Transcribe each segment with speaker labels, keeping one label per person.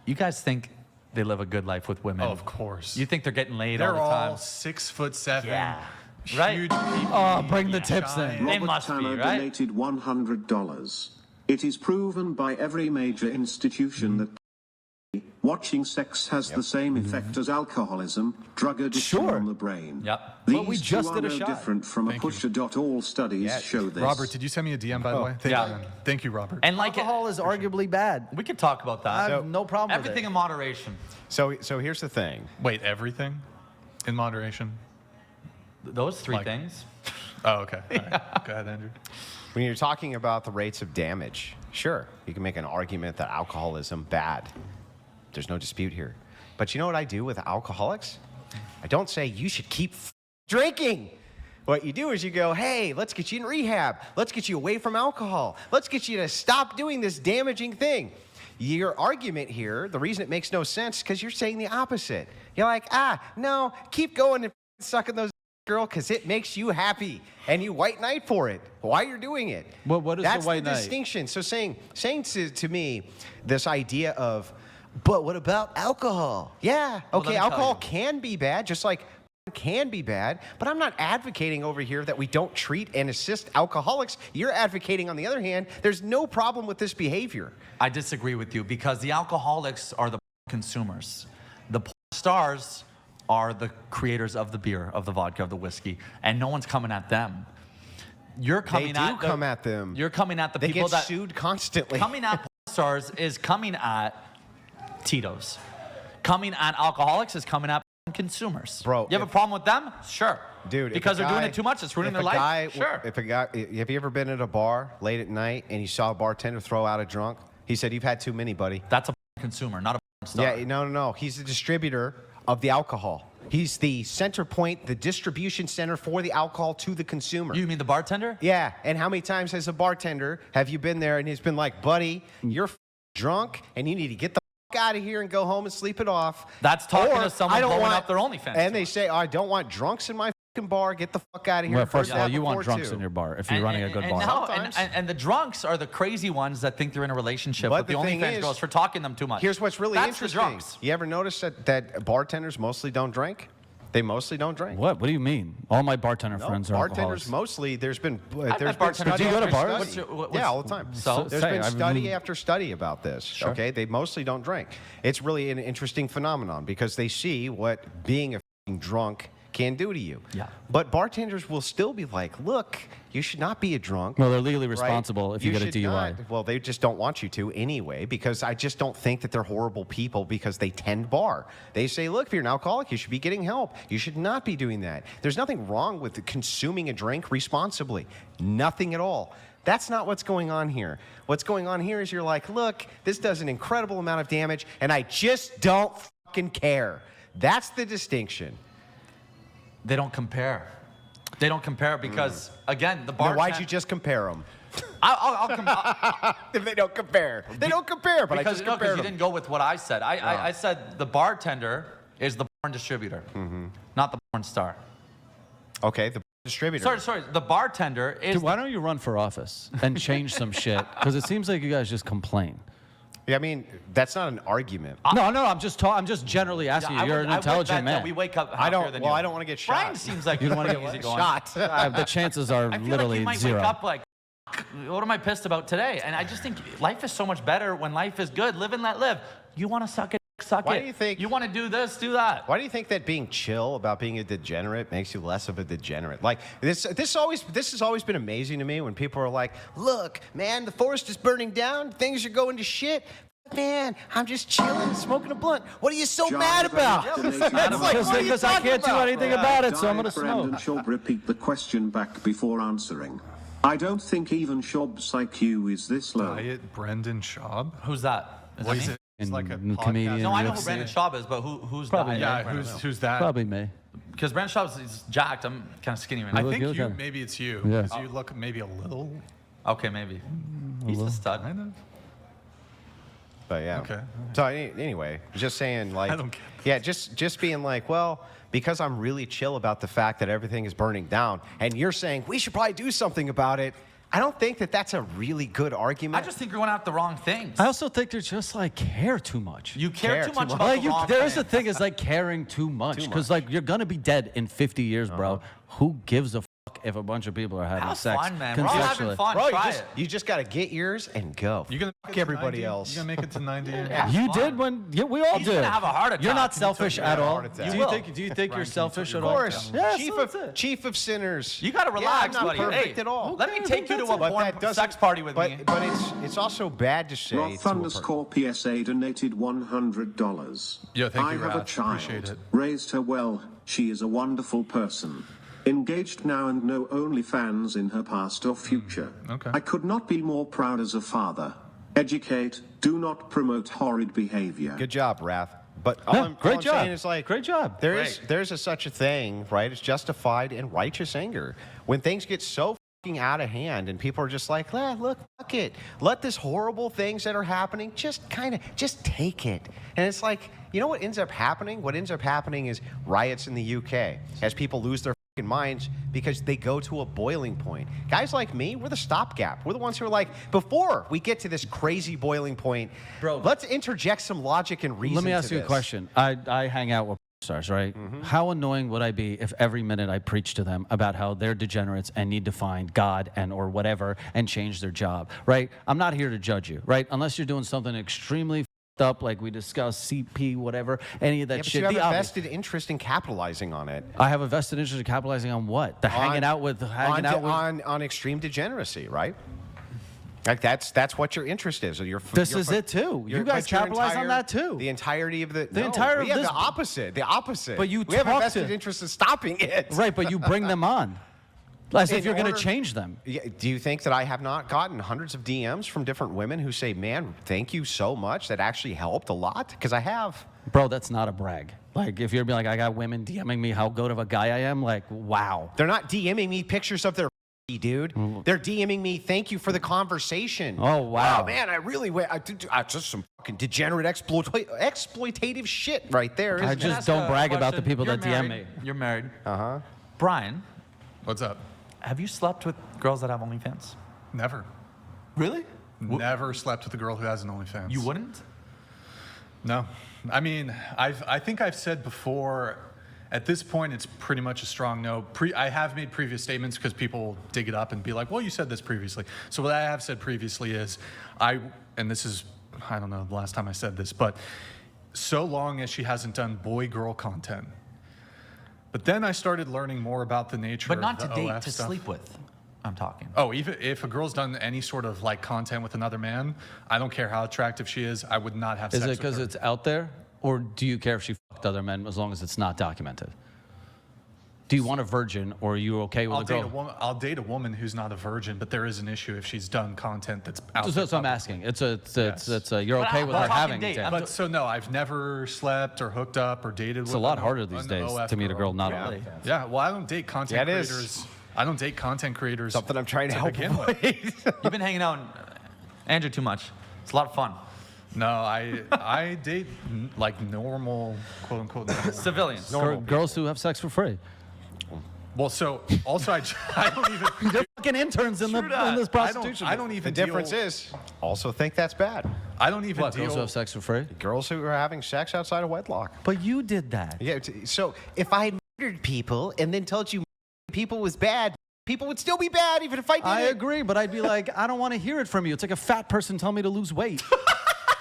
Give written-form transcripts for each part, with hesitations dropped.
Speaker 1: You guys think they live a good life with women?
Speaker 2: Oh, of course.
Speaker 1: You think they're getting laid
Speaker 2: They're
Speaker 1: all the time?
Speaker 2: all 6'7".
Speaker 1: Yeah. Right?
Speaker 2: Huge people.
Speaker 3: Oh, bring the tips then.
Speaker 1: They must be,
Speaker 4: Tanner
Speaker 1: right?
Speaker 4: donated $100. It is proven by every major institution that watching sex has the same effect as alcoholism, drug addiction on the brain.
Speaker 1: Yep.
Speaker 4: These
Speaker 3: But we just
Speaker 4: two
Speaker 3: did
Speaker 4: are
Speaker 3: a
Speaker 4: no
Speaker 3: shot.
Speaker 4: different from a pusher. All studies show this.
Speaker 2: Robert, did you send me a DM, by the way? Thank
Speaker 1: Yeah.
Speaker 2: you, man. Thank you, Robert.
Speaker 1: And like
Speaker 3: Alcohol is arguably bad.
Speaker 1: we could talk about that.
Speaker 3: I have no problem with
Speaker 1: Everything
Speaker 3: it.
Speaker 1: in moderation.
Speaker 5: So here's the thing.
Speaker 2: Wait, everything? In moderation?
Speaker 1: Those three
Speaker 2: Like-
Speaker 1: things.
Speaker 2: Oh, okay. All right. Go ahead, Andrew.
Speaker 5: When you're talking about the rates of damage, sure, you can make an argument that alcoholism bad. There's no dispute here. But you know what I do with alcoholics? I don't say you should keep drinking. What you do is you go, hey, let's get you in rehab. Let's get you away from alcohol. Let's get you to stop doing this damaging thing. Your argument here, the reason it makes no sense, is because you're saying the opposite. You're like, no, keep going and sucking those girl, because it makes you happy, and you white knight for it. Why you're doing it?
Speaker 3: Well, what is
Speaker 5: That's
Speaker 3: the white
Speaker 5: the
Speaker 3: knight?
Speaker 5: distinction. So saying to me, this idea of, but what about alcohol? Yeah,
Speaker 1: Well,
Speaker 5: okay,
Speaker 1: let me tell
Speaker 5: alcohol
Speaker 1: you.
Speaker 5: can be bad, just like can be bad, but I'm not advocating over here that we don't treat and assist alcoholics. You're advocating, on the other hand, there's no problem with this behavior.
Speaker 1: I disagree with you because the alcoholics are the consumers. The porn stars are the creators of the beer, of the vodka, of the whiskey, and no one's coming at them. You're coming
Speaker 5: They do
Speaker 1: at
Speaker 5: come at them.
Speaker 1: You're coming at the
Speaker 5: They
Speaker 1: people
Speaker 5: get
Speaker 1: that
Speaker 5: sued constantly.
Speaker 1: coming at porn stars is coming at Tito's. Coming at alcoholics is coming at consumers.
Speaker 5: Bro,
Speaker 1: you have a problem with them? Sure.
Speaker 5: Dude,
Speaker 1: because they're doing it too much, it's ruining their life. Sure.
Speaker 5: If a guy, have you ever been at a bar late at night and you saw a bartender throw out a drunk? He said, "You've had too many, buddy."
Speaker 1: That's a consumer, not a porn star.
Speaker 5: Yeah, no. He's the distributor of the alcohol. He's the center point, the distribution center for the alcohol to the consumer.
Speaker 1: You mean the bartender?
Speaker 5: Yeah, and how many times as a bartender have you been there and he's been like, "Buddy, you're drunk and you need to get the out of here and go home and sleep it off."
Speaker 1: That's talking
Speaker 5: Or,
Speaker 1: to someone
Speaker 5: "I don't
Speaker 1: blowing
Speaker 5: want-"
Speaker 1: up their OnlyFans.
Speaker 5: And they say, "I don't want drunks in my fucking bar. Get the fuck out of here."
Speaker 3: Well,
Speaker 5: I've
Speaker 3: first
Speaker 5: heard
Speaker 3: of all,
Speaker 5: that
Speaker 3: you want
Speaker 5: before,
Speaker 3: drunks
Speaker 5: too.
Speaker 3: in your bar if you're running a good bar.
Speaker 1: No,
Speaker 5: Sometimes.
Speaker 1: and the drunks are the crazy ones that think they're in a relationship
Speaker 5: But
Speaker 1: with the
Speaker 5: the thing
Speaker 1: OnlyFans
Speaker 5: is-
Speaker 1: girls for talking them too much.
Speaker 5: Here's what's really
Speaker 1: That's
Speaker 5: interesting.
Speaker 1: The drunks.
Speaker 5: You ever notice that bartenders mostly don't drink? They mostly don't drink.
Speaker 3: What? What do you mean? All my bartender friends are
Speaker 5: bartenders
Speaker 3: alcoholics.
Speaker 5: mostly. There's been
Speaker 1: met
Speaker 5: there's been
Speaker 1: bartenders.
Speaker 5: study
Speaker 3: Do you go to
Speaker 5: after
Speaker 3: bars?
Speaker 5: study.
Speaker 1: What's
Speaker 5: Yeah, all the time.
Speaker 1: So-
Speaker 5: There's
Speaker 3: Say,
Speaker 5: been
Speaker 3: I've
Speaker 5: study
Speaker 3: been-
Speaker 5: after study about this. Okay, they mostly don't drink. It's really an interesting phenomenon because they see what being a f***ing drunk can do to you.
Speaker 1: Yeah.
Speaker 5: But bartenders will still be like, "Look, you should not be a drunk."
Speaker 3: Well, they're legally
Speaker 5: right?
Speaker 3: responsible if you get a
Speaker 5: should
Speaker 3: DUI.
Speaker 5: not. Well, they just don't want you to anyway, because I just don't think that they're horrible people because they tend bar. They say, look, if you're an alcoholic, you should be getting help. You should not be doing that. There's nothing wrong with consuming a drink responsibly. Nothing at all. That's not what's going on here. What's going on here is you're like, look, this does an incredible amount of damage, and I just don't fucking care. That's the distinction.
Speaker 1: They don't compare. They don't compare because, again, the
Speaker 5: Now,
Speaker 1: bartender...
Speaker 5: why'd you just compare them?
Speaker 1: I'll
Speaker 5: If they don't compare. They don't compare, but I
Speaker 1: because
Speaker 5: just
Speaker 1: no,
Speaker 5: compared
Speaker 1: because you
Speaker 5: them.
Speaker 1: didn't go with what I said. I said the bartender is the porn distributor, not the porn star.
Speaker 5: Okay, the distributor.
Speaker 1: Sorry. The bartender is...
Speaker 3: Dude, why don't you run for office and change some shit? Because it seems like you guys just complain.
Speaker 5: Yeah, I mean, that's not an argument.
Speaker 3: No, I'm just generally asking you. You're an intelligent man.
Speaker 1: We wake up
Speaker 5: I
Speaker 1: happier
Speaker 5: don't.
Speaker 1: than
Speaker 5: Well,
Speaker 1: you.
Speaker 5: I don't want to get shot.
Speaker 1: Brian seems like you don't want to get easy going.
Speaker 5: shot.
Speaker 3: The chances are
Speaker 1: I feel
Speaker 3: literally
Speaker 1: like you might
Speaker 3: zero.
Speaker 1: wake up like, what am I pissed about today? And I just think life is so much better when life is good. Live and let live. You want to suck it, suck it.
Speaker 5: Why do you think-
Speaker 1: You want to do this, do that.
Speaker 5: Why do you think that being chill about being a degenerate makes you less of a degenerate? Like this has always been amazing to me when people are like, "Look, man, the forest is burning down. Things are going to shit." Man, I'm just chilling, smoking a blunt. What are you so
Speaker 4: John
Speaker 5: mad about?
Speaker 4: Evans
Speaker 5: It's
Speaker 4: donated
Speaker 5: like, what are you
Speaker 3: Because I
Speaker 5: talking
Speaker 3: can't do
Speaker 5: about?
Speaker 3: anything about it, so I'm going to
Speaker 4: Brandon
Speaker 3: smoke.
Speaker 4: Schaub repeat the question back before answering. I don't think even Schaub's IQ is this low.
Speaker 2: Diet Brendan Schaub?
Speaker 1: Who's that? Is
Speaker 2: What
Speaker 1: that
Speaker 2: is
Speaker 1: me?
Speaker 2: it? It's like a
Speaker 3: And
Speaker 2: podcast.
Speaker 3: comedian.
Speaker 1: No, I know who
Speaker 3: UFC.
Speaker 1: Brandon Schaub is, but who's
Speaker 3: Probably
Speaker 1: that?
Speaker 2: Yeah, who's that?
Speaker 3: Probably me.
Speaker 1: Because Brandon Schaub is jacked. I'm kind of skinny right
Speaker 2: I
Speaker 1: now.
Speaker 3: look
Speaker 2: think
Speaker 3: good,
Speaker 2: you,
Speaker 3: kinda.
Speaker 2: maybe it's you.
Speaker 3: Yeah.
Speaker 2: Because you look maybe a little.
Speaker 1: Okay, maybe. He's a stud.
Speaker 2: Kind of.
Speaker 5: But yeah.
Speaker 2: Okay.
Speaker 5: So anyway, just saying, like,
Speaker 2: I don't get
Speaker 5: yeah, just being like, well, because I'm really chill about the fact that everything is burning down, and you're saying we should probably do something about it. I don't think that that's a really good argument.
Speaker 1: I just think you're going out the wrong things.
Speaker 3: I also think they just like care too much.
Speaker 1: You care too much about
Speaker 3: Like
Speaker 1: the wrong
Speaker 3: there is
Speaker 1: thing.
Speaker 3: a thing is like caring too much because like you're gonna be dead in 50 years, bro. Who gives a fuck if a bunch of people are having
Speaker 1: Have
Speaker 3: sex
Speaker 1: fun, man. We're all having
Speaker 3: consensually?
Speaker 1: fun.
Speaker 5: Bro,
Speaker 1: Try
Speaker 5: you just got to get yours and go.
Speaker 2: You gonna
Speaker 5: Fuck
Speaker 2: make it to
Speaker 5: everybody
Speaker 2: 90?
Speaker 5: else.
Speaker 2: You gonna make it to 90?
Speaker 5: Yeah.
Speaker 3: You
Speaker 1: fun.
Speaker 3: did when we all
Speaker 1: He's
Speaker 3: did.
Speaker 1: gonna have a heart
Speaker 3: You're not
Speaker 1: attack.
Speaker 3: selfish
Speaker 5: You
Speaker 3: at
Speaker 5: have a
Speaker 3: all.
Speaker 5: heart attack.
Speaker 3: Do
Speaker 1: You
Speaker 3: you
Speaker 1: will.
Speaker 3: think you're
Speaker 2: Brian, can you
Speaker 3: selfish
Speaker 2: tell
Speaker 3: at
Speaker 2: your
Speaker 3: all?
Speaker 5: Of course.
Speaker 3: Yeah,
Speaker 5: chief,
Speaker 3: so that's it.
Speaker 5: chief of sinners.
Speaker 1: You gotta relax,
Speaker 5: yeah, I'm not
Speaker 1: buddy.
Speaker 5: perfect
Speaker 1: Hey,
Speaker 5: at all.
Speaker 1: Let me take you to a
Speaker 5: But
Speaker 1: porn
Speaker 5: that doesn't-
Speaker 1: sex party with me.
Speaker 5: But it's also bad to say.
Speaker 4: Roth
Speaker 5: to a
Speaker 4: underscore PSA donated $100.
Speaker 2: Yo, thank you,
Speaker 4: I have a
Speaker 2: Roth.
Speaker 4: child.
Speaker 2: Appreciate it.
Speaker 4: Raised her well. She is a wonderful person. Engaged now and no OnlyFans in her past or future.
Speaker 2: Okay.
Speaker 4: I could not be more proud as a father. Educate, do not promote horrid behavior.
Speaker 5: Good job, Wrath. But all
Speaker 3: Yeah,
Speaker 5: I'm
Speaker 3: great job.
Speaker 5: saying is like,
Speaker 3: Great job.
Speaker 5: There's such a thing, right? It's justified and righteous anger. When things get so fucking out of hand and people are just like, look, fuck it. Let this horrible things that are happening just take it. And it's like, you know what ends up happening? What ends up happening is riots in the UK as people lose their fucking minds because they go to a boiling point. Guys like me, we're the stopgap. We're the ones who are like, before we get to this crazy boiling point,
Speaker 3: Bro,
Speaker 5: let's interject some logic and reason.
Speaker 3: Let me ask
Speaker 5: to
Speaker 3: you a
Speaker 5: this.
Speaker 3: question. I hang out with stars, right? How annoying would I be if every minute I preach to them about how they're degenerates and need to find God and or whatever and change their job, right? I'm not here to judge you, right? Unless you're doing something extremely up, like we discussed, CP, whatever, any of that
Speaker 5: Yeah, but
Speaker 3: shit.
Speaker 5: you have
Speaker 3: The
Speaker 5: a
Speaker 3: obvious-
Speaker 5: vested interest in capitalizing on it.
Speaker 3: I have a vested interest in capitalizing on what? The hanging out with
Speaker 5: on extreme degeneracy, right? Like that's what your interest is. Or your,
Speaker 3: This
Speaker 5: your-
Speaker 3: is it too.
Speaker 5: your-
Speaker 3: You guys
Speaker 5: but your
Speaker 3: capitalize on
Speaker 5: entire-
Speaker 3: that too.
Speaker 5: The entirety of the
Speaker 3: entire
Speaker 5: we
Speaker 3: of
Speaker 5: have
Speaker 3: this-
Speaker 5: the opposite. The opposite.
Speaker 3: But you
Speaker 5: we have a
Speaker 3: talk
Speaker 5: vested
Speaker 3: to-
Speaker 5: interest in stopping it.
Speaker 3: Right, but you bring them on. As if
Speaker 5: In
Speaker 3: you're going to
Speaker 5: order-
Speaker 3: change them.
Speaker 5: Yeah, do you think that I have not gotten hundreds of DMs from different women who say, "Man, thank you so much. That actually helped a lot"? Because I have.
Speaker 3: Bro, that's not a brag. Like, if you're be like, I got women DMing me how good of a guy I am, like, wow.
Speaker 5: They're not DMing me pictures of their dude. They're DMing me, thank you for the conversation.
Speaker 3: Oh, wow.
Speaker 5: Man, I really went. I just some fucking degenerate exploitative shit right there.
Speaker 3: I
Speaker 5: Isn't
Speaker 3: just
Speaker 5: it?
Speaker 1: Ask
Speaker 3: don't
Speaker 1: a
Speaker 3: brag about the
Speaker 1: question.
Speaker 3: people
Speaker 1: You're
Speaker 3: that DM
Speaker 1: married.
Speaker 3: me.
Speaker 1: You're married.
Speaker 5: Uh-huh.
Speaker 1: Brian,
Speaker 2: What's up?
Speaker 1: have you slept with girls that have OnlyFans?
Speaker 2: Never.
Speaker 1: Really?
Speaker 2: Never slept with a girl who has an OnlyFans.
Speaker 1: You wouldn't?
Speaker 2: No. I mean, I think I've said before, at this point, it's pretty much a strong no. I have made previous statements because people dig it up and be like, well, you said this previously. So what I have said previously is, and this is, I don't know the last time I said this, but so long as she hasn't done boy-girl content. But then I started learning more about the nature
Speaker 1: But
Speaker 2: of
Speaker 1: not
Speaker 2: the
Speaker 1: to date,
Speaker 2: OF
Speaker 1: to
Speaker 2: stuff.
Speaker 1: sleep with. I'm talking.
Speaker 2: Oh, even if a girl's done any sort of like content with another man, I don't care how attractive she is, I would not have
Speaker 3: Is
Speaker 2: sex
Speaker 3: it
Speaker 2: with
Speaker 3: because
Speaker 2: her.
Speaker 3: it's out there? Or do you care if she fucked other men as long as it's not documented? Do you want a virgin or are you okay with a girl?
Speaker 2: I'll date a woman who's not a virgin, but there is an issue if she's done content that's out
Speaker 3: So
Speaker 2: there
Speaker 3: that's what I'm
Speaker 2: publicly.
Speaker 3: asking. It's you're
Speaker 1: But
Speaker 3: okay
Speaker 1: I'm
Speaker 3: with her
Speaker 1: talking
Speaker 3: having
Speaker 1: date.
Speaker 3: it.
Speaker 2: But so no, I've never slept or hooked up or dated with
Speaker 3: It's a lot
Speaker 2: an-
Speaker 3: harder these
Speaker 2: an
Speaker 3: days
Speaker 2: OF
Speaker 3: to meet a girl not
Speaker 5: Yeah.
Speaker 3: on OnlyFans.
Speaker 2: Yeah, well, I don't date content
Speaker 5: Yeah, it is.
Speaker 2: creators. I don't date content creators.
Speaker 5: Something I'm trying to help
Speaker 2: begin with.
Speaker 5: avoid.
Speaker 1: You've been hanging out, Andrew, too much. It's a lot of fun.
Speaker 2: No, I date like normal, quote unquote. Normal.
Speaker 1: Civilians.
Speaker 3: Girls who have sex for free.
Speaker 2: Well, so also I don't even.
Speaker 3: They're fucking interns in this prostitution.
Speaker 2: I don't even.
Speaker 5: The difference is, also think that's bad.
Speaker 2: I don't even
Speaker 3: What,
Speaker 2: deal.
Speaker 3: girls who have sex for free?
Speaker 5: Girls who are having sex outside of wedlock.
Speaker 3: But you did that.
Speaker 5: Yeah. So if I murdered people and then told you people was bad, people would still be bad even if I did
Speaker 3: I
Speaker 5: it.
Speaker 3: agree, but I'd be like, I don't want to hear it from you. It's like a fat person telling me to lose weight.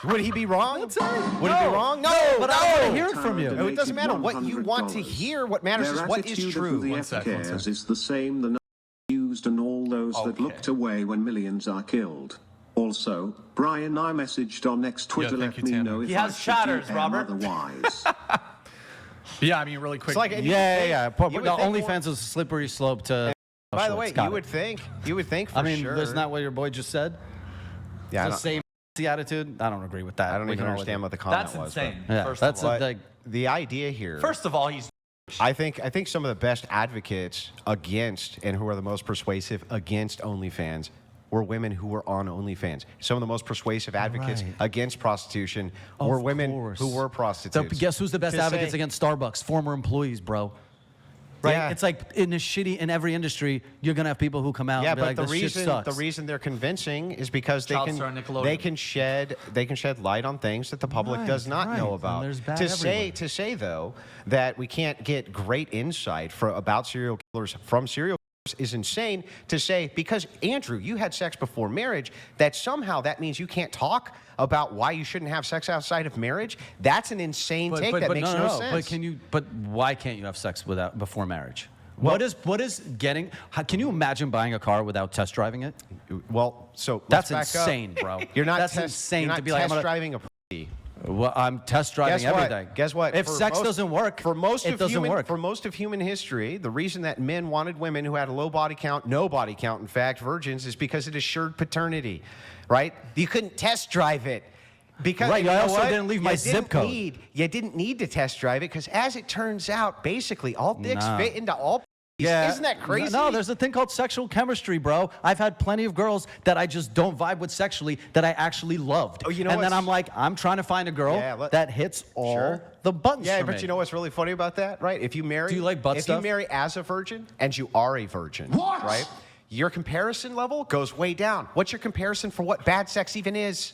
Speaker 5: Would he be wrong?
Speaker 3: That's it.
Speaker 5: Would he be wrong? No,
Speaker 3: but I want to hear it from you.
Speaker 5: No, it doesn't matter what you want to hear. What matters
Speaker 4: Their
Speaker 5: is what is
Speaker 4: attitude
Speaker 5: true.
Speaker 4: of the
Speaker 2: One
Speaker 4: F
Speaker 2: sec.
Speaker 4: cares is the same the used and all those that
Speaker 1: Okay.
Speaker 4: looked away when millions are killed. Also, Brian, I messaged on next Twitter.
Speaker 2: thank
Speaker 4: Let
Speaker 2: you,
Speaker 4: me
Speaker 2: Tanner.
Speaker 4: know if
Speaker 1: He
Speaker 4: I
Speaker 1: has
Speaker 4: should
Speaker 1: chatters,
Speaker 4: DM
Speaker 1: Robert.
Speaker 4: Otherwise,
Speaker 2: Yeah, I mean, really quick.
Speaker 5: It's like any-
Speaker 3: Yeah.
Speaker 5: You would
Speaker 3: No,
Speaker 5: think
Speaker 3: OnlyFans is a slippery slope to.
Speaker 5: By the way,
Speaker 3: Got
Speaker 5: you
Speaker 3: it.
Speaker 5: would think for
Speaker 3: I mean,
Speaker 5: sure.
Speaker 3: isn't that what your boy just said?
Speaker 5: yeah, I
Speaker 3: The
Speaker 5: don't,
Speaker 3: same attitude. I don't agree with that.
Speaker 5: I don't
Speaker 3: We
Speaker 5: even
Speaker 3: can all
Speaker 5: understand
Speaker 3: agree.
Speaker 5: what the comment
Speaker 1: That's
Speaker 5: was.
Speaker 1: insane.
Speaker 3: Yeah,
Speaker 1: First
Speaker 3: that's
Speaker 1: of all.
Speaker 3: a, like.
Speaker 5: The idea here.
Speaker 1: First of all, he's
Speaker 5: I think some of the best advocates against and who are the most persuasive against OnlyFans were women who were on OnlyFans. Some of the most persuasive advocates
Speaker 3: Right.
Speaker 5: against prostitution were
Speaker 3: Of
Speaker 5: women
Speaker 3: course.
Speaker 5: who were
Speaker 3: So
Speaker 5: prostitutes.
Speaker 3: guess who's the best
Speaker 5: To
Speaker 3: advocates
Speaker 5: say-
Speaker 3: against Starbucks? Former employees, bro. right?
Speaker 5: Yeah.
Speaker 3: It's like in every industry, you're gonna have people who come out
Speaker 5: Yeah,
Speaker 3: and be
Speaker 5: but
Speaker 3: like,
Speaker 5: the
Speaker 3: this shit
Speaker 5: reason
Speaker 3: sucks.
Speaker 5: they're convincing is because
Speaker 1: Child star Nickelodeon.
Speaker 5: they can shed light on things that the public does not know
Speaker 3: And
Speaker 5: about.
Speaker 3: there's bad
Speaker 5: To say though that we can't get great insight about serial killers from serial killers is insane. To say because Andrew, you had sex before marriage, that somehow that means you can't talk about why you shouldn't have sex outside of marriage. That's an insane take that makes no sense.
Speaker 3: But why can't you have sex before marriage? What is getting? Can you imagine buying a car without test driving it?
Speaker 5: Well, so
Speaker 3: That's
Speaker 5: let's back up.
Speaker 3: insane, bro.
Speaker 5: You're not
Speaker 3: That's insane
Speaker 5: you're not
Speaker 3: to be like, I'm
Speaker 5: test
Speaker 3: gonna-
Speaker 5: driving a pussy.
Speaker 3: Well, I'm test driving
Speaker 5: Guess what?
Speaker 3: everything.
Speaker 5: Guess what?
Speaker 3: If
Speaker 5: For
Speaker 3: sex
Speaker 5: most-
Speaker 3: doesn't work,
Speaker 5: for most
Speaker 3: it
Speaker 5: of
Speaker 3: doesn't
Speaker 5: human
Speaker 3: work.
Speaker 5: for most of human history, the reason that men wanted women who had a low body count, no body count, in fact, virgins, is because it assured paternity, right? You couldn't test drive it. Because
Speaker 3: Right,
Speaker 5: you
Speaker 3: I
Speaker 5: know
Speaker 3: also
Speaker 5: what?
Speaker 3: didn't leave my
Speaker 5: You
Speaker 3: zip code.
Speaker 5: You didn't need to test drive it because, as it turns out, basically all dicks
Speaker 3: Nah.
Speaker 5: fit into all.
Speaker 3: Yeah.
Speaker 5: Isn't that crazy?
Speaker 3: No, there's a thing called sexual chemistry, bro. I've had plenty of girls that I just don't vibe with sexually that I actually loved.
Speaker 5: Oh, you know
Speaker 3: and then
Speaker 5: what's-
Speaker 3: I'm like, I'm trying to find a girl that hits all the buttons
Speaker 5: Yeah,
Speaker 3: for
Speaker 5: but
Speaker 3: me.
Speaker 5: you know what's really funny about that, right? If you marry,
Speaker 3: Do you like butt
Speaker 5: if
Speaker 3: stuff?
Speaker 5: you marry as a virgin and you are a virgin, right? Your comparison level goes way down. What's your comparison for what bad sex even is?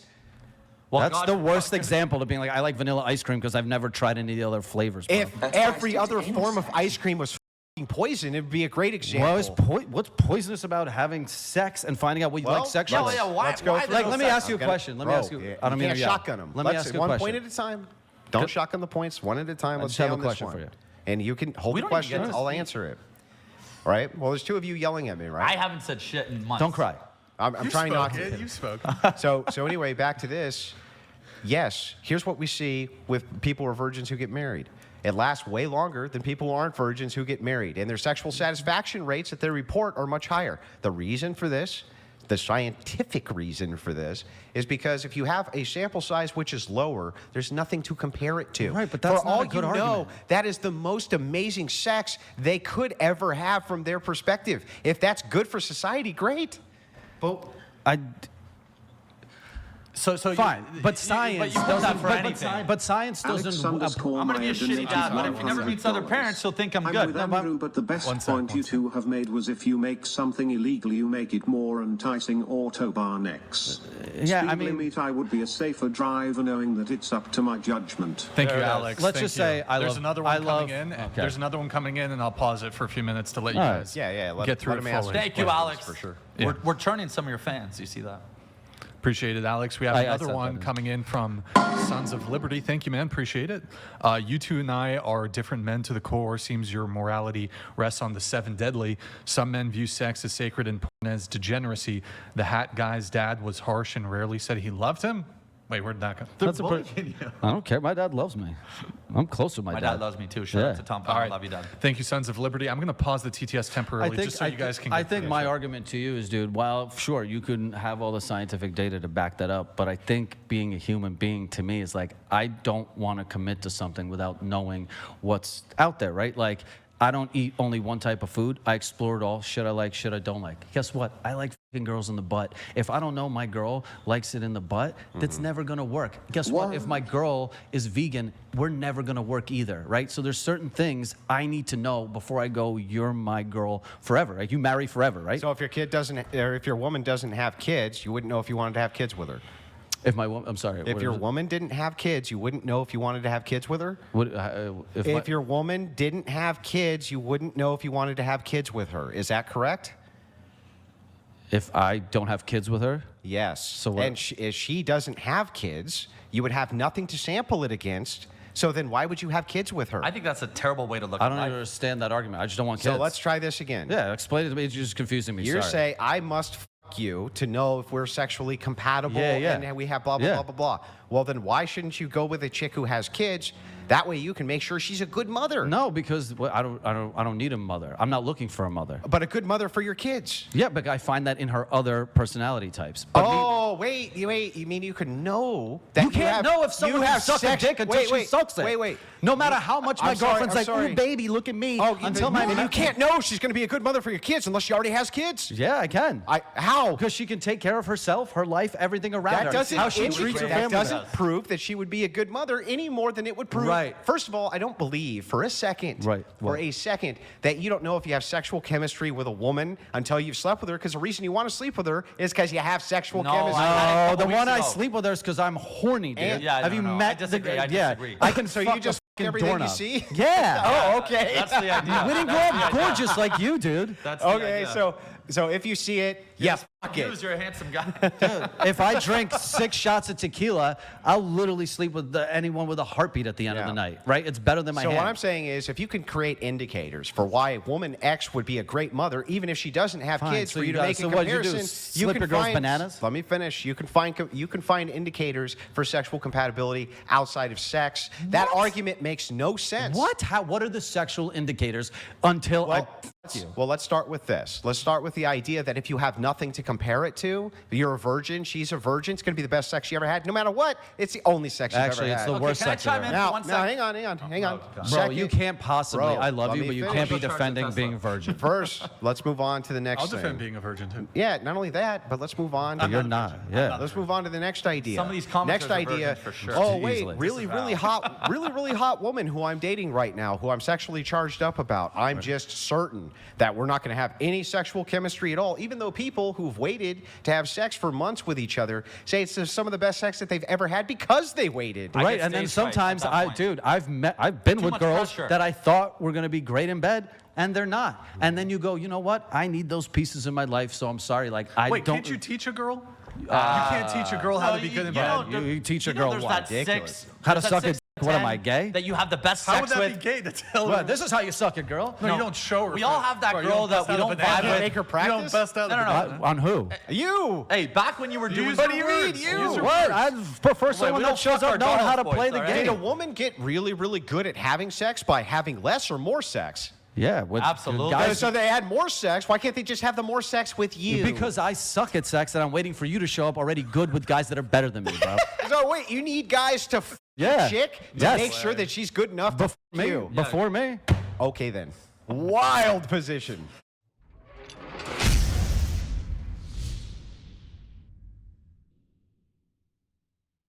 Speaker 1: Well,
Speaker 3: That's
Speaker 1: God-
Speaker 3: the worst example of being like, I like vanilla ice cream because I've never tried any of the other flavors. Bro.
Speaker 5: If every other form of ice cream was f***ing poison, it would be a great example.
Speaker 3: well, what's poisonous about having sex and finding out what you like sexually?
Speaker 5: Let's go. through
Speaker 3: Like,
Speaker 5: the
Speaker 3: let me
Speaker 5: steps.
Speaker 3: ask you a
Speaker 5: I'm gonna-
Speaker 3: question. Let me
Speaker 5: Bro,
Speaker 3: ask you.
Speaker 5: yeah,
Speaker 3: I don't
Speaker 5: you
Speaker 3: mean
Speaker 5: can't
Speaker 3: to yell.
Speaker 5: shotgun them.
Speaker 3: Let me
Speaker 5: Let's
Speaker 3: ask you a
Speaker 5: one
Speaker 3: question.
Speaker 5: point at a time. Don't shotgun the points. One at a time. Let's
Speaker 3: just have
Speaker 5: stay
Speaker 3: a
Speaker 5: on this
Speaker 3: question
Speaker 5: one.
Speaker 3: for you.
Speaker 5: And you can hold
Speaker 1: We
Speaker 5: the
Speaker 1: don't even get
Speaker 5: question.
Speaker 1: to
Speaker 5: I'll
Speaker 1: see.
Speaker 5: answer it. All right. Well, there's two of you yelling at me, right?
Speaker 1: I haven't said shit in months.
Speaker 3: Don't cry.
Speaker 5: I'm trying not to.
Speaker 2: You spoke.
Speaker 5: So anyway, back to this. Yes, here's what we see with people who are virgins who get married. It lasts way longer than people who aren't virgins who get married, and their sexual satisfaction rates that they report are much higher. The reason for this, the scientific reason for this, is because if you have a sample size which is lower, there's nothing to compare it to.
Speaker 3: Right, but that's
Speaker 5: for
Speaker 3: not
Speaker 5: all
Speaker 3: a good
Speaker 5: you know,
Speaker 3: argument.
Speaker 5: that is the most amazing sex they could ever have from their perspective. If that's good for society, great.
Speaker 1: But so
Speaker 3: Fine, but science
Speaker 1: but you use
Speaker 3: doesn't.
Speaker 1: that for anything.
Speaker 3: But science
Speaker 4: Alex
Speaker 3: doesn't.
Speaker 4: underscore
Speaker 1: I'm gonna be a
Speaker 4: Meyer
Speaker 1: shitty dad, but if he never meets other
Speaker 4: $1,500.
Speaker 1: parents, he'll think I'm
Speaker 4: I'm
Speaker 1: good.
Speaker 4: with
Speaker 1: No, but-
Speaker 4: Andrew, but the best
Speaker 2: One sec,
Speaker 4: point
Speaker 2: one
Speaker 4: you
Speaker 2: sec.
Speaker 4: two have made was if you make something illegal, you make it more enticing. Autobar next.
Speaker 3: Yeah, I
Speaker 4: Speed
Speaker 3: mean,
Speaker 4: limit, I would be a safer driver knowing that it's up to my judgment.
Speaker 2: Thank you,
Speaker 1: There it is.
Speaker 2: Alex.
Speaker 3: Let's
Speaker 2: Thank
Speaker 3: just
Speaker 2: you.
Speaker 3: say I
Speaker 2: There's
Speaker 3: love-
Speaker 2: another
Speaker 3: I
Speaker 2: one
Speaker 3: love-
Speaker 2: coming in.
Speaker 3: okay.
Speaker 2: There's another one coming in, and I'll pause it for a few minutes to let you
Speaker 3: All right.
Speaker 2: guys
Speaker 5: Yeah,
Speaker 2: get through
Speaker 5: let
Speaker 2: it
Speaker 5: him answer
Speaker 2: fully.
Speaker 1: Thank you,
Speaker 5: questions,
Speaker 1: Alex.
Speaker 5: for sure.
Speaker 2: Yeah.
Speaker 1: We're turning some of your fans. You see that?
Speaker 2: Appreciate it, Alex. We have
Speaker 3: I
Speaker 2: another
Speaker 3: said
Speaker 2: one
Speaker 3: that.
Speaker 2: coming in from Sons of Liberty. Thank you, man. Appreciate it. You two and I are different men to the core. Seems your morality rests on the seven deadly. Some men view sex as sacred and porn as degeneracy. The hat guy's dad was harsh and rarely said he loved him. Wait, where'd that go?
Speaker 3: that's a pretty, I don't care. My dad loves me. I'm close to my,
Speaker 1: My dad loves me too. Shout out to Tom.
Speaker 2: All
Speaker 1: I
Speaker 2: right.
Speaker 1: love you, Dad.
Speaker 2: Thank you, Sons of Liberty. I'm going to pause the TTS temporarily just so you guys can get
Speaker 3: I think
Speaker 2: through
Speaker 3: my
Speaker 2: this.
Speaker 3: argument to you is, dude, while sure you couldn't have all the scientific data to back that up, but I think being a human being to me is like I don't want to commit to something without knowing what's out there, right? Like I don't eat only one type of food. I explore it all. Shit I like, shit I don't like. Guess what? I like fucking girls in the butt. If I don't know my girl likes it in the butt, that's never gonna work. Guess what? If my girl is vegan, we're never gonna work either, right? So there's certain things I need to know before I go, you're my girl forever. Like you marry forever, right?
Speaker 5: So if your kid doesn't, or if your woman doesn't have kids, you wouldn't know if you wanted to have kids with her.
Speaker 3: If my woman, I'm sorry.
Speaker 5: If your woman didn't have kids, you wouldn't know if you wanted to have kids with her. If your woman didn't have kids, you wouldn't know if you wanted to have kids with her. Is that correct?
Speaker 3: if I don't have kids with her,
Speaker 5: Yes.
Speaker 3: So what?
Speaker 5: And if she doesn't have kids, you would have nothing to sample it against. So then why would you have kids with her?
Speaker 1: I think that's a terrible way to look
Speaker 3: I
Speaker 1: at
Speaker 3: don't
Speaker 1: life.
Speaker 3: understand that argument. I just don't want kids.
Speaker 5: So let's try this again.
Speaker 3: Yeah, explain it to me. It's just confusing me.
Speaker 5: You're
Speaker 3: Sorry.
Speaker 5: saying I must fuck you to know if we're sexually compatible
Speaker 3: Yeah.
Speaker 5: and we have blah blah
Speaker 3: Yeah.
Speaker 5: blah blah blah. Well, then why shouldn't you go with a chick who has kids? That way you can make sure she's a good mother.
Speaker 3: No, because I don't need a mother. I'm not looking for a mother.
Speaker 5: But a good mother for your kids.
Speaker 3: Yeah, but I find that in her other personality types. But
Speaker 5: Oh, wait. You mean you can know that
Speaker 3: you can't know if someone
Speaker 5: have
Speaker 3: can suck
Speaker 5: sex-
Speaker 3: a dick until she sucks it.
Speaker 5: Wait.
Speaker 3: No matter how much my
Speaker 5: I'm sorry,
Speaker 3: girlfriend's
Speaker 5: I'm
Speaker 3: like,
Speaker 5: sorry.
Speaker 3: "Ooh, baby, look at me,"
Speaker 5: Oh,
Speaker 3: until my
Speaker 5: you can't know she's going to be a good mother for your kids unless she already has kids.
Speaker 3: Yeah, I can.
Speaker 5: How?
Speaker 3: Because she can take care of herself, her life, everything around
Speaker 5: That
Speaker 3: her.
Speaker 5: doesn't
Speaker 3: how she
Speaker 5: indicate-
Speaker 3: treats her
Speaker 5: that
Speaker 3: family.
Speaker 5: doesn't
Speaker 1: does.
Speaker 5: prove that she would be a good mother any more than it would prove.
Speaker 3: Right.
Speaker 5: First of all, I don't believe for a second,
Speaker 3: Right.
Speaker 5: for a second, that you don't know if you have sexual chemistry with a woman until you've slept with her, because the reason you want to sleep with her is because you have sexual
Speaker 1: No,
Speaker 5: chemistry.
Speaker 1: I-
Speaker 3: Oh, the
Speaker 1: weeks
Speaker 3: one I
Speaker 1: ago.
Speaker 3: sleep with her is because I'm horny, dude.
Speaker 5: And-
Speaker 1: Yeah,
Speaker 3: Have
Speaker 1: no,
Speaker 3: you
Speaker 1: no,
Speaker 3: met
Speaker 1: I disagree, I
Speaker 3: yeah,
Speaker 1: disagree.
Speaker 3: I can
Speaker 5: So
Speaker 3: fuck
Speaker 5: you just
Speaker 3: a fucking
Speaker 5: everything you
Speaker 3: doorknob.
Speaker 5: see?
Speaker 3: Yeah.
Speaker 5: Oh, okay.
Speaker 1: That's the idea.
Speaker 3: We didn't grow up gorgeous like you, dude.
Speaker 1: That's the
Speaker 5: Okay,
Speaker 1: idea.
Speaker 5: so if you see it, yeah, fuck it.
Speaker 1: Use, you're a handsome guy.
Speaker 3: If I drink 6 shots of tequila, I'll literally sleep with anyone with a heartbeat at the end of
Speaker 5: Yeah.
Speaker 3: the night, right? It's better than my
Speaker 5: So
Speaker 3: hand.
Speaker 5: what I'm saying is, if you can create indicators for why woman X would be a great mother, even if she doesn't have
Speaker 3: Fine,
Speaker 5: kids,
Speaker 3: so
Speaker 5: for
Speaker 3: you
Speaker 5: you to
Speaker 3: gotta-
Speaker 5: make
Speaker 3: so
Speaker 5: a
Speaker 3: what'd you do,
Speaker 5: comparison,
Speaker 3: slip your girl's bananas?
Speaker 5: Let me finish. You can find indicators for sexual compatibility outside of sex. That argument makes no sense.
Speaker 3: What? What are the sexual indicators until
Speaker 5: Well, let's start with this. Let's start with the idea that if you have nothing to compare it to, you're a virgin, she's a virgin, it's going to be the best sex she ever had. No matter what, it's the only sex she's
Speaker 3: Actually,
Speaker 5: ever
Speaker 3: it's
Speaker 5: had.
Speaker 3: the worst
Speaker 1: can I
Speaker 3: sex
Speaker 1: chime
Speaker 3: ever.
Speaker 1: in?
Speaker 5: Now,
Speaker 1: One
Speaker 5: now,
Speaker 1: sec.
Speaker 5: hang on.
Speaker 3: Bro,
Speaker 5: Second-
Speaker 3: you can't possibly.
Speaker 5: Bro,
Speaker 3: I love
Speaker 5: let
Speaker 3: you,
Speaker 5: me
Speaker 3: but you
Speaker 5: finish.
Speaker 3: can't be
Speaker 1: Charge the
Speaker 3: defending
Speaker 1: Tesla.
Speaker 3: being a virgin.
Speaker 5: First, let's move on to the next
Speaker 2: I'll
Speaker 5: thing.
Speaker 2: defend being a virgin too.
Speaker 5: Yeah, not only that, but let's move on.
Speaker 3: You're not. Yeah.
Speaker 5: Let's move on to the next idea.
Speaker 1: Some of these commenters
Speaker 5: next
Speaker 1: are
Speaker 5: idea.
Speaker 1: virgins for sure.
Speaker 5: Oh wait,
Speaker 3: Easily.
Speaker 5: really hot woman who I'm dating right now, who I'm sexually charged up about. I'm just certain that we're not going to have any sexual chemistry at all, even though people who've waited to have sex for months with each other say it's some of the best sex that they've ever had because they waited.
Speaker 3: Right,
Speaker 1: get
Speaker 3: and then
Speaker 1: stage fright
Speaker 3: sometimes
Speaker 1: at that point.
Speaker 3: I've been
Speaker 1: Too
Speaker 3: with
Speaker 1: much
Speaker 3: girls
Speaker 1: pressure.
Speaker 3: that I thought were gonna be great in bed, and they're not. And then you go, you know what? I need those pieces in my life, so I'm sorry. Like I
Speaker 2: Wait,
Speaker 3: don't.
Speaker 2: can't you teach a girl? You can't teach a girl how to be good in bed.
Speaker 3: You teach a
Speaker 1: know
Speaker 3: girl
Speaker 1: there's
Speaker 3: what?
Speaker 1: that
Speaker 5: Ridiculous.
Speaker 1: six,
Speaker 3: How to
Speaker 1: there's that
Speaker 3: suck a
Speaker 1: 6
Speaker 3: dick. What am
Speaker 1: 10
Speaker 3: I, gay?
Speaker 1: That you have the best
Speaker 2: How
Speaker 1: sex
Speaker 2: would that
Speaker 1: with.
Speaker 2: be gay to tell
Speaker 3: Well,
Speaker 2: her?
Speaker 3: this is how you suck it, girl.
Speaker 2: No, you don't show her.
Speaker 1: We all have that
Speaker 2: Bro, you
Speaker 1: girl
Speaker 2: don't
Speaker 1: that
Speaker 2: bust
Speaker 1: we
Speaker 2: out a
Speaker 1: don't
Speaker 2: banana.
Speaker 1: vibe with.
Speaker 5: Make her
Speaker 2: You
Speaker 5: practice.
Speaker 2: don't bust out
Speaker 1: No,
Speaker 2: the
Speaker 1: no, no.
Speaker 2: banana.
Speaker 3: On who?
Speaker 5: You.
Speaker 1: Hey, back when you were doing
Speaker 2: What
Speaker 5: do you mean, you?
Speaker 3: What? I prefer someone
Speaker 1: we
Speaker 3: that
Speaker 1: don't
Speaker 3: shows
Speaker 1: fuck
Speaker 3: up
Speaker 1: our
Speaker 3: knowing how to
Speaker 1: daughters,
Speaker 3: play
Speaker 1: boys,
Speaker 3: the
Speaker 1: all right?
Speaker 5: Did a
Speaker 3: game.
Speaker 5: woman get really, really good at having sex by having less or more sex?
Speaker 3: Yeah, with
Speaker 1: Absolutely.
Speaker 3: guys.
Speaker 5: So they had more sex. Why can't they just have the more sex with you?
Speaker 3: Because I suck at sex, and I'm waiting for you to show up already good with guys that are better than me, bro.
Speaker 5: So wait, you need guys to
Speaker 3: Yeah.
Speaker 5: chick to
Speaker 3: Yes.
Speaker 5: make sure that she's good enough to
Speaker 3: Before me.
Speaker 5: you.
Speaker 3: Before me.
Speaker 5: Okay then. Wild position.